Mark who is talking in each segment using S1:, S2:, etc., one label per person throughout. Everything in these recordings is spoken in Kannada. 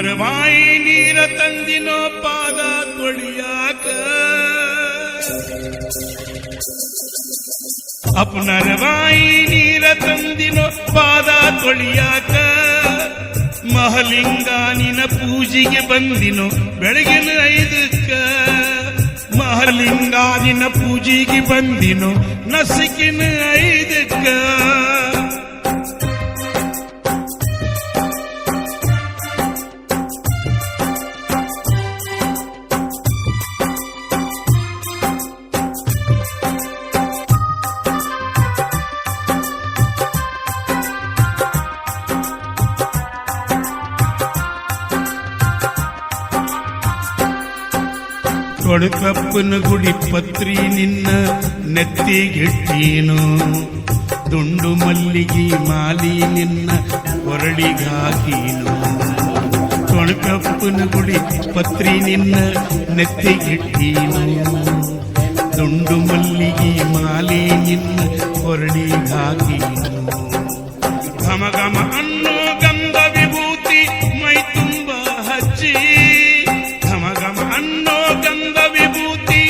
S1: ಅಪ್ಪನರವಾಯಿ ನೀರ ತಂದಿನೋ ಪಾದ ತೊಳಿಯಾಕ ಅಪ್ಪನರವಾಯಿ ನೀರ ತಂದಿನೋ ಪಾದ ತೊಳಿಯಾಕ ಮಹಲಿಂಗಾನಿನ ಪೂಜೆಗೆ ಬಂದಿನೋ ಬೆಳಗಿನ 5ಕ್ಕ ಮಹಲಿಂಗಾನಿನ ಪೂಜೆಗೆ ಬಂದಿನೋ ನಸಿಕಿನ 5ಕ್ಕ ಕೊಳಕಪ್ಪನ ಗುಡಿ ಪತ್ರಿ ನಿನ್ನ ನೆತ್ತಿಗಿಟ್ಟೀನು ದುಂಡು ಮಲ್ಲಿಗೆ ಮಾಲಿ ನಿನ್ನ ಹೊರಳಿಗಾಕೀನು ಕೊಳಕಪ್ಪನ ಗುಡಿ ಪತ್ರಿ ನಿನ್ನ ನೆತ್ತಿಗಿಟ್ಟೀನು ದುಂಡು ಮಲ್ಲಿಗೆ ಮಾಲಿ ನಿನ್ನ ಹೊರಳಿಗಾಕೀನು ಘಮ ಘಮ ಅನ್ನೋ ಗಂಧ ವಿಭೂತಿ ಮೈ ತುಂಬ ಹಚ್ಚಿ ಘಮ ಘಮ ಅನ್ನೋ ಗಂಧ ವಿಭೂತಿ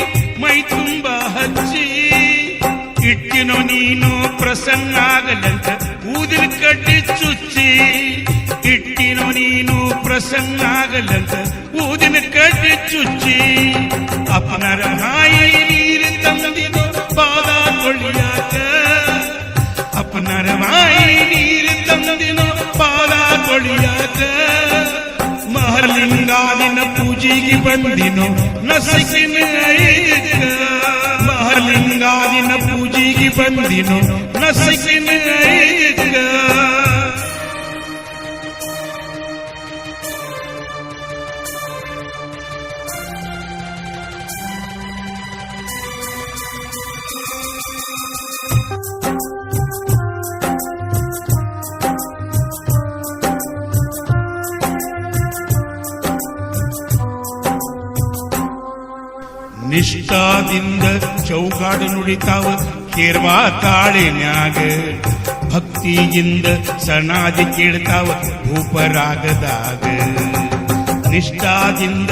S1: ಮೈ ತುಂಬ ಹಚ್ಚಿ ಇಟ್ಟಿನೋ ನೀನು ಪ್ರಸನ್ನ ಆಗಲಂತ ಊದಿನ ಕಡ್ಡಿ ಚುಚ್ಚಿ ಇಟ್ಟಿನೋ ನೀನು ಪ್ರಸನ್ನ ಆಗಲಂತ ಊದಿನ ಕಡ್ಡಿ ಚುಚ್ಚಿ ಅಪ್ಪನರ ನಾಯಿ ನೀರು ತಂದಿನೋ ಪಾದ ತೊಳಿಯಾಕ ಅಪ್ಪನರ ನಾಯಿ ನೀರು ತಂದಿನೋ ಪಾದ ತೊಳಿಯಾಕ ಮಹಲಿಂಗಾನಿನ ಪೂಜೆಗೆ ಬಂದಿನೋ ನಸಿಕಿನ 5ಕ್ಕ ಮಹಲಿಂಗಾನಿನ ಪೂಜೆಗೆ ಬಂದಿನೋ ನಸಿಕಿನ 5ಕ್ಕ ನಿಷ್ಠಾದಿಂದ ಚೌಗಾಡು ನುಡಿತಾವ ಕೇರ್ವಾ ತಾಳಿನ್ಯಾಗ ಭಕ್ತಿಯಿಂದ ಸನಾದಿ ಕೇಳ್ತಾವ ಭೂಪರಾಗದಾಗ ನಿಷ್ಠಾದಿಂದ